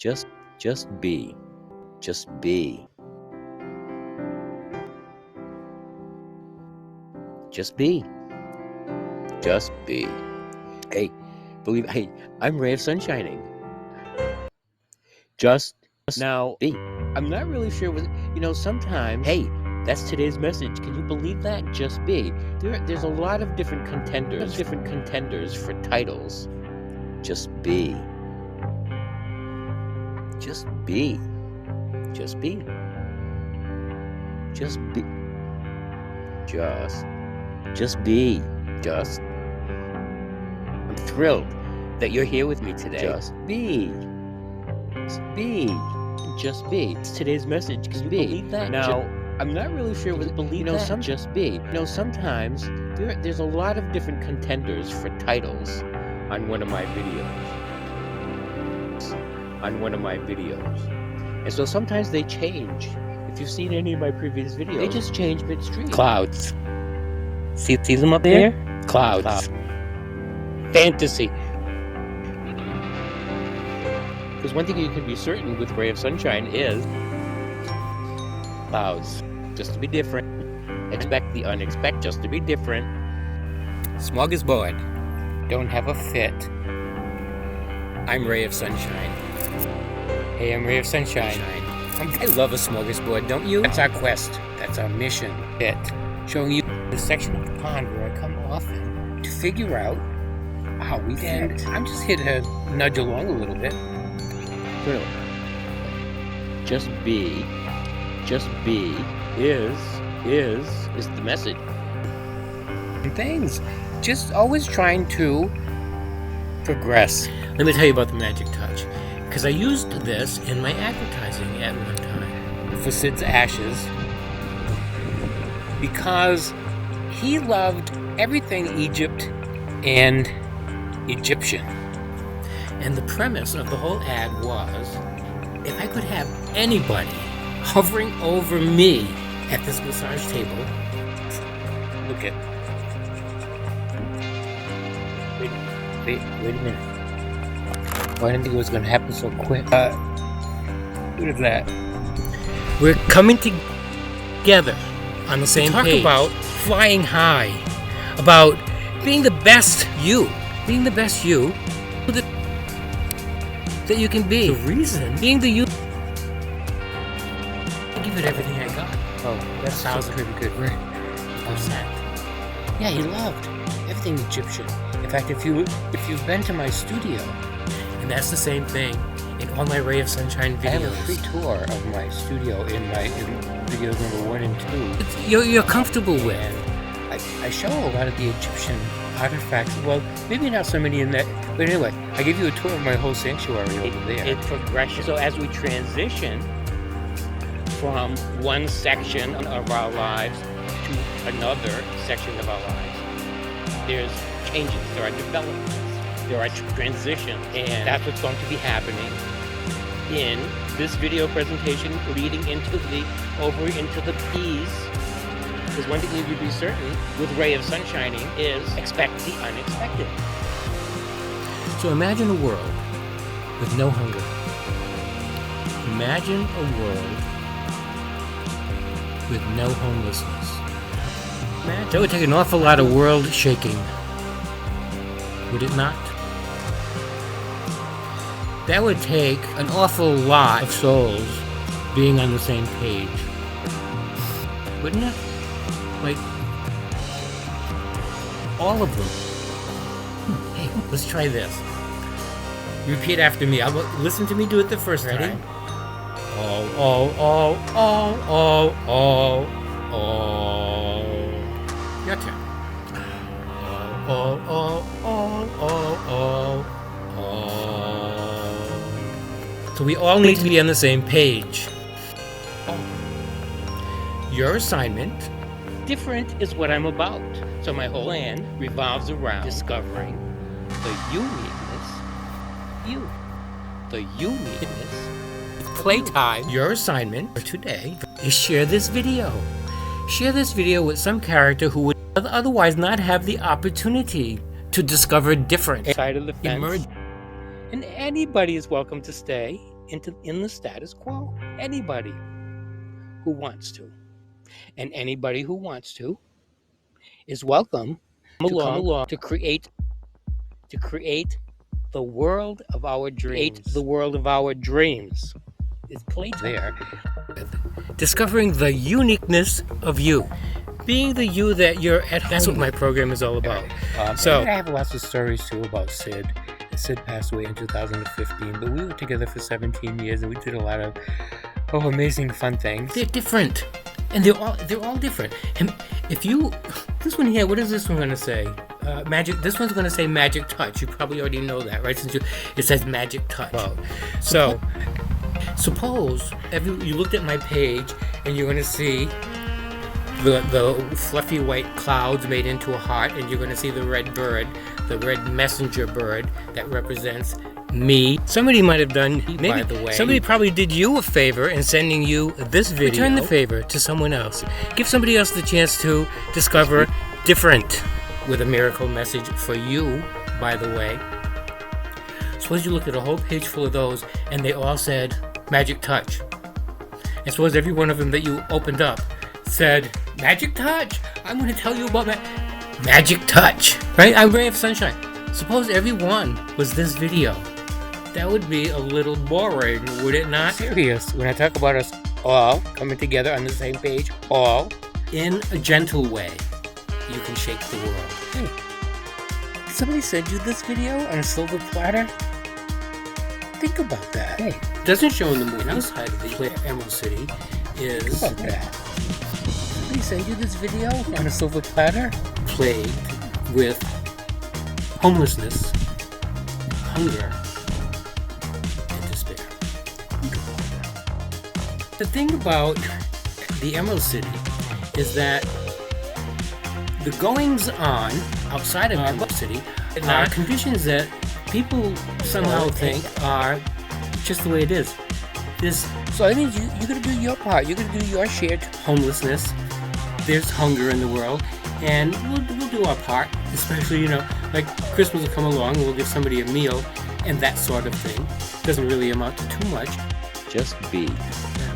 Just be. Just be. Just be. Just be. Hey, I'm Ray of Sunshining. Just now be. I'm not really sure what, sometimes, hey, that's today's message. Can you believe that? Just be. There's a lot of different contenders for titles. Just be. Just be. Just be. Just be. Just be. I'm thrilled that you're here with me today. Just be. Just be. Just be. It's today's message. Can you believe that? Now, I'm not really sure what believe that. Just be. Sometimes there's a lot of different contenders for titles on one of my videos. And so sometimes they change. If you've seen any of my previous videos, they just change midstream. Clouds. See them up there? Clouds. Fantasy. Because one thing you can be certain with Ray of Sunshine is clouds. Just to be different. Expect the unexpected. Just to be different. Smorgasbord. Don't have a fit. I'm Ray of Sunshine. Hey, I'm Ray of Sunshine. I love a smorgasbord, don't you? That's our quest. That's our mission. Showing you the section of the pond where I come often to figure out how we fit. I'm just here to nudge along a little bit. Really. Just be is the message. And things. Just always trying to progress. Let me tell you about the magic touch. Because I used this in my advertising at one time for Sid's Ashes. Because he loved everything Egypt and Egyptian. And the premise of the whole ad was, if I could have anybody hovering over me at this massage table, look at, wait a minute. Oh, I didn't think it was going to happen so quick. What is that? We're coming together on the same page. Talk about flying high, about being the best you that you can be. The reason being the you. I give it everything I got. Oh, that sounds pretty good. We're upset. Yeah, he loved everything Egyptian. In fact, if you've been to my studio, and that's the same thing in all my Ray of Sunshine videos. I have a free tour of my studio in videos number 1 and 2. You're comfortable with. I show a lot of the Egyptian artifacts. Well, maybe not so many in that. But anyway, I give you a tour of my whole sanctuary over there. It's progression. So as we transition from one section of our lives to another section of our lives, there's changes, there are developments. There are transitions, and that's what's going to be happening in this video presentation leading into the P's. Because one thing you can be certain with Ray of Sunshining is expect the unexpected. So imagine a world with no hunger. Imagine a world with no homelessness. That would take an awful lot of world shaking. Would it not? That would take an awful lot of souls being on the same page. Wouldn't it? Like, all of them. Hey, let's try this. Repeat after me. Listen to me do it the first time. Ready? Oh. Your turn. So we all need to be on the same page. Your assignment, different is what I'm about. So my whole plan revolves around discovering the uniqueness. Playtime. Your assignment for today is share this video. Share this video with some character who would otherwise not have the opportunity to discover different side of the fence. And anybody is welcome to stay in the status quo. Anybody who wants to. And anybody who wants to is welcome to come along to create the world of our dreams. The world of our dreams. It's playtime. There. Discovering the uniqueness of you. Being the you that you're at home. That's what my program is all about. So I have lots of stories too about Sid. Sid passed away in 2015, but we were together for 17 years and we did a lot of amazing fun things. They're different. And they're all different. And if you, this one here, what is this one going to say? Magic. This one's going to say magic touch. You probably already know that, right? Since it says magic touch. Wow. So, suppose you looked at my page and you're going to see the fluffy white clouds made into a heart, and you're going to see the red bird, the red messenger bird that represents me. Somebody might have done, maybe, by the way, somebody probably did you a favor in sending you this video. Return the favor to someone else. Give somebody else the chance to discover different with a miracle message for you, by the way. Suppose you looked at a whole page full of those and they all said magic touch. And suppose every one of them that you opened up said magic touch. I'm going to tell you about magic touch, right? I'm ray of sunshine. Suppose every one was this video. That would be a little boring, would it not? Serious. When I talk about us all coming together on the same page, all in a gentle way, you can shake the world. Hey, did somebody send you this video on a silver platter? Think about that. Hey, it doesn't show in the movie. Outside of the Emerald City is. Think about that. Somebody send you this video on a silver platter? Plagued with homelessness, hunger, and despair. Think about that. The thing about the Emerald City is that the goings on outside of Emerald City are conditions that people somehow think are just the way it is. So that means you're going to do your part. You're going to do your share to homelessness. There's hunger in the world, and we'll do our part. Especially, like Christmas will come along and we'll give somebody a meal and that sort of thing. Doesn't really amount to too much. JuS B.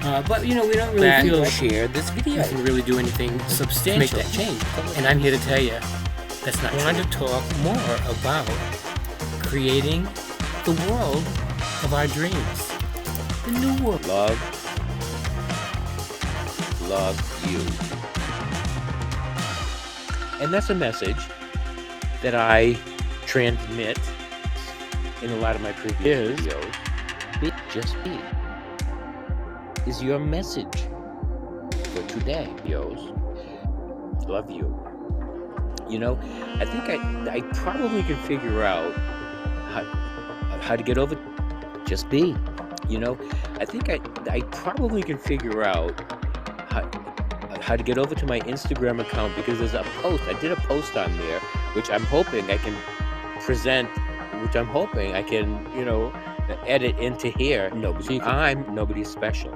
But we don't really feel share this video. We can really do anything substantial to make that change. And I'm here to tell you that's not true. I want to talk more about creating the world of our dreams. The new world. Love you. And that's a message that I transmit in a lot of my previous videos. JuS B is your message for today, videos. Love you. I think I probably can figure out how to get over JuS B. I think I probably can figure out how to get over to my Instagram account, because there's a post. I did a post on there, which I'm hoping I can present, which I'm hoping I can, edit into here. I'm nobody's special.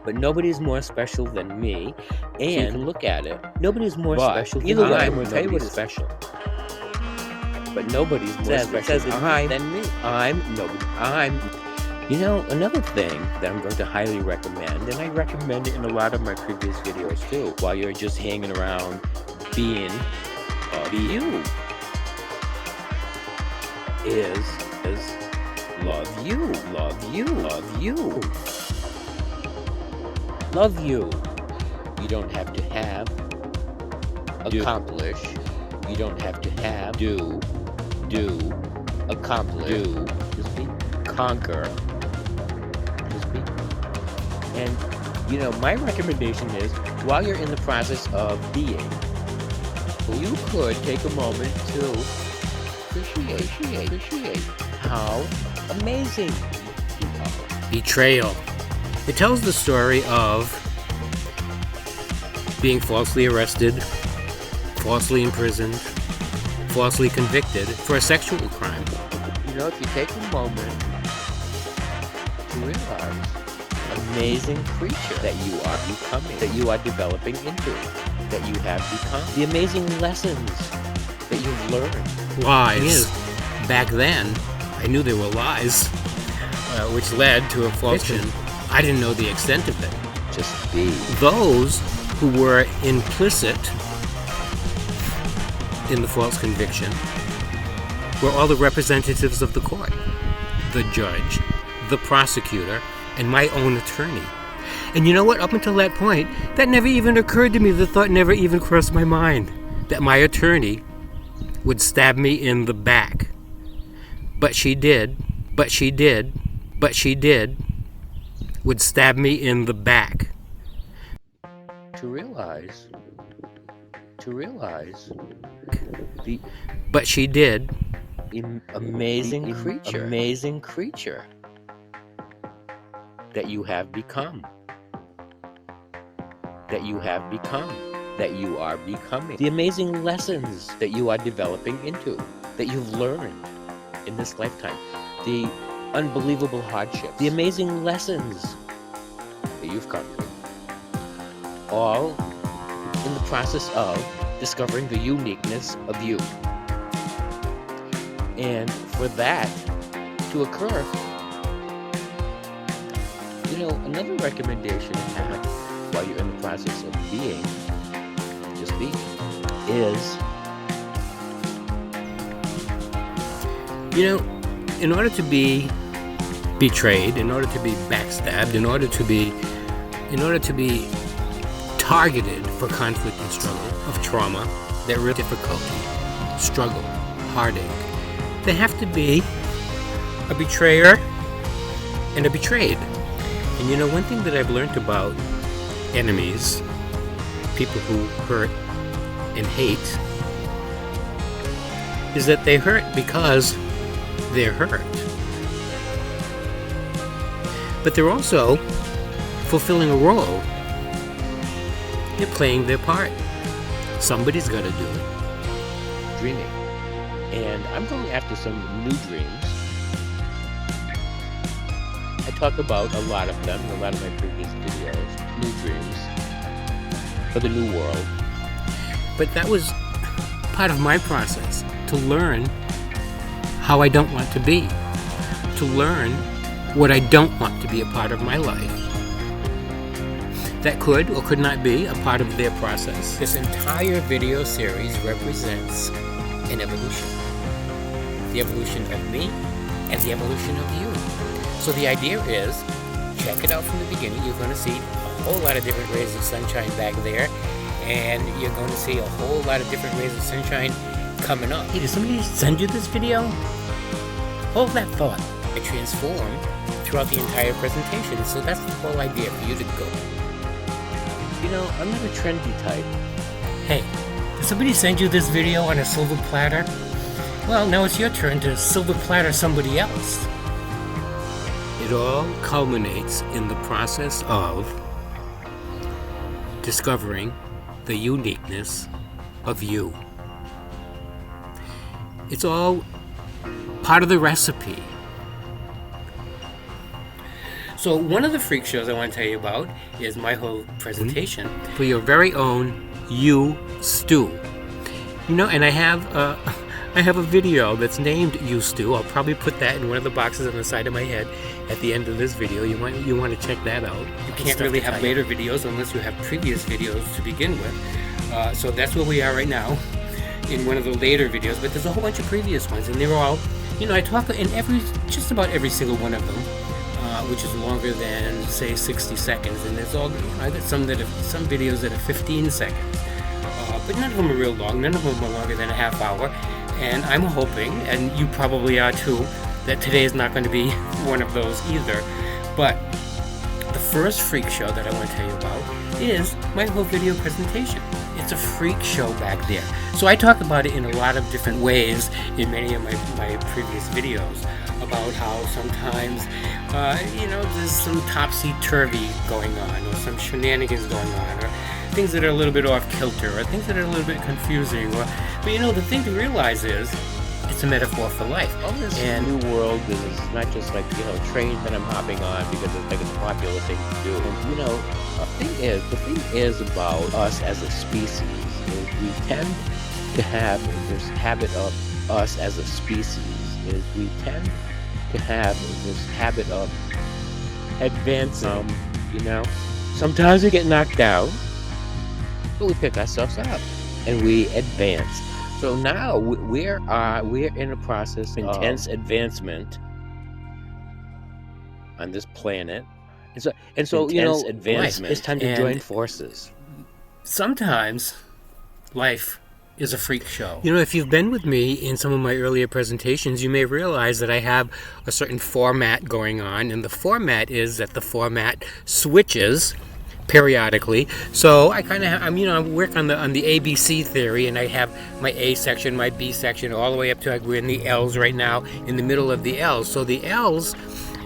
But nobody's more special than me. And so you can look at it. Nobody's more special than me. I'm going to tell you what is special. But nobody's more special than me. Another thing that I'm going to highly recommend, and I recommend it in a lot of my previous videos too, while you're just hanging around being you, is love you. Love you. You don't have to have, accomplish. You don't have to have, do, accomplish, JuS B, conquer. JuS B. And, my recommendation is, while you're in the process of being, you could take a moment to appreciate how amazing you are. Betrayal. It tells the story of being falsely arrested, falsely imprisoned, falsely convicted for a sexual crime. If you take a moment to realize amazing creature that you are becoming, that you are developing into, that you have become, the amazing lessons that you've learned. Lies. Back then, I knew they were lies. which led to a false. I didn't know the extent of it. Just be. Those who were implicit in the false conviction were all the representatives of the court, the judge, the prosecutor, and my own attorney. And you know what? Up until that point, that never even occurred to me. The thought never even crossed my mind that my attorney would stab me in the back. But she did, would stab me in the back. To realize the But she did. amazing creature that you have become. That you are becoming. The amazing lessons that you are developing into, that you've learned in this lifetime. The unbelievable hardships. The amazing lessons that you've come through. All in the process of discovering the uniqueness of you. And for that to occur, another recommendation to have while you're in the process of being, just be, is, in order to be betrayed, in order to be backstabbed, in order to be targeted for conflict and struggle, of trauma, that real difficulty, struggle, heartache, there have to be a betrayer and a betrayed. And one thing that I've learned about enemies, people who hurt and hate, is that they hurt because they're hurt. But they're also fulfilling a role. They're playing their part. Somebody's got to do it. Dreaming. And I'm going after some new dreams. I talk about a lot of them in a lot of my previous videos. New dreams for the new world. But that was part of my process, to learn how I don't want to be, to learn what I don't want to be a part of my life. That could or could not be a part of their process. This entire video series represents an evolution. The evolution of me and the evolution of you. So the idea is, check it out from the beginning. You're going to see a whole lot of different rays of sunshine back there, and you're going to see a whole lot of different rays of sunshine coming up. Hey, did somebody send you this video? Hold that thought. I transform throughout the entire presentation, so that's the whole idea for you to go. I'm not a trendy type. Hey, did somebody send you this video on a silver platter? Well, now it's your turn to silver platter somebody else. It all culminates in the process of discovering the uniqueness of you. It's all part of the recipe. So one of the freak shows I want to tell you about is my whole presentation for your very own You Stew. And I have a video that's named You Stew. I'll probably put that in one of the boxes on the side of my head at the end of this video. You want to check that out. You can't really have later videos unless you have previous videos to begin with. So that's where we are right now, in one of the later videos. But there's a whole bunch of previous ones, and they're all, I talk in just about every single one of them, which is longer than, say, 60 seconds. And there's all, I got some videos that are 15 seconds. But none of them are real long. None of them are longer than a half hour. And I'm hoping, and you probably are too, that today is not going to be one of those either. But the first freak show that I want to tell you about is my whole video presentation. It's a freak show back there. So I talk about it in a lot of different ways in many of my previous videos, about how sometimes, there's some topsy-turvy going on, or some shenanigans going on, or things that are a little bit off kilter, or things that are a little bit confusing. But the thing to realize is, it's a metaphor for life. All this new world is not just like, a train that I'm hopping on because it's like a popular thing to do. And, the thing is about us as a species is we tend to have this habit of us as a species is we tend to have this habit of advancing. Sometimes we get knocked down, but we pick ourselves up and we advance. So now we're in a process of intense advancement on this planet, and so life, it's time to join forces. Sometimes life is a freak show. If you've been with me in some of my earlier presentations, you may realize that I have a certain format going on, and the format is that the format switches periodically. So I kind of I work on the ABC theory, and I have my A section, my B section, all the way up to we're in the L's right now, in the middle of the L's. So the L's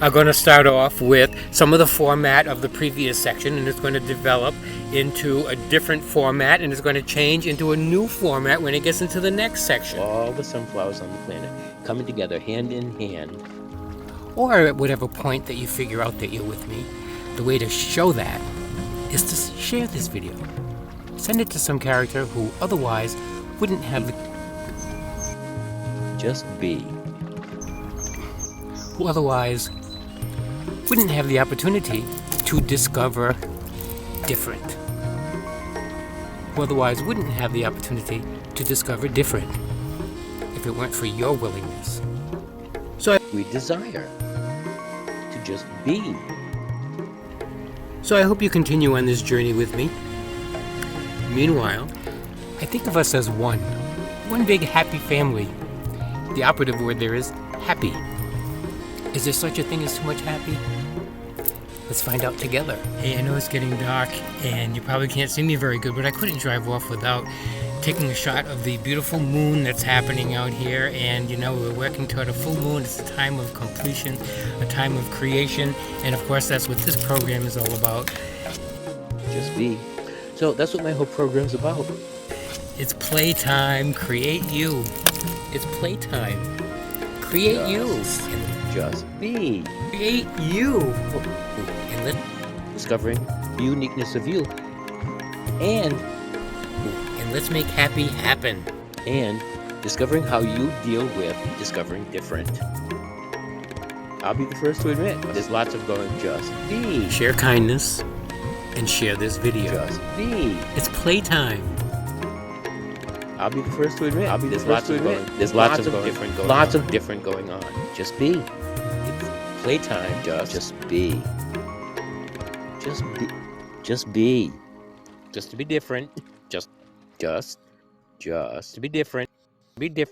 are going to start off with some of the format of the previous section, and it's going to develop into a different format, and it's going to change into a new format when it gets into the next section. All the sunflowers on the planet coming together hand in hand. Or at whatever point that you figure out that you're with me, the way to show that is to share this video. Send it to some character who otherwise wouldn't have the... JuS B. Who otherwise wouldn't have the opportunity to discover different. Who otherwise wouldn't have the opportunity to discover different if it weren't for your willingness. So we desire to just be. So I hope you continue on this journey with me. Meanwhile, I think of us as one big happy family. The operative word there is happy. Is there such a thing as too much happy? Let's find out together. Hey, I know it's getting dark and you probably can't see me very good, but I couldn't drive off without taking a shot of the beautiful moon that's happening out here. And we're working toward a full moon. It's a time of completion, a time of creation, and of course that's what this program is all about. JuS B. So that's what my whole program's about. It's playtime. Create you. It's playtime. Create you. JuS B. Create you. And discovering the uniqueness of you. And let's make happy happen. And discovering how you deal with discovering different. I'll be the first to admit, there's lots of going JuS B. Share kindness and share this video. JuS B. It's playtime. I'll be the first to admit. There's lots of different going on. JuS B. It's playtime. JuS B. JuS B. JuS B. Just to be different. Just to be different. Be different.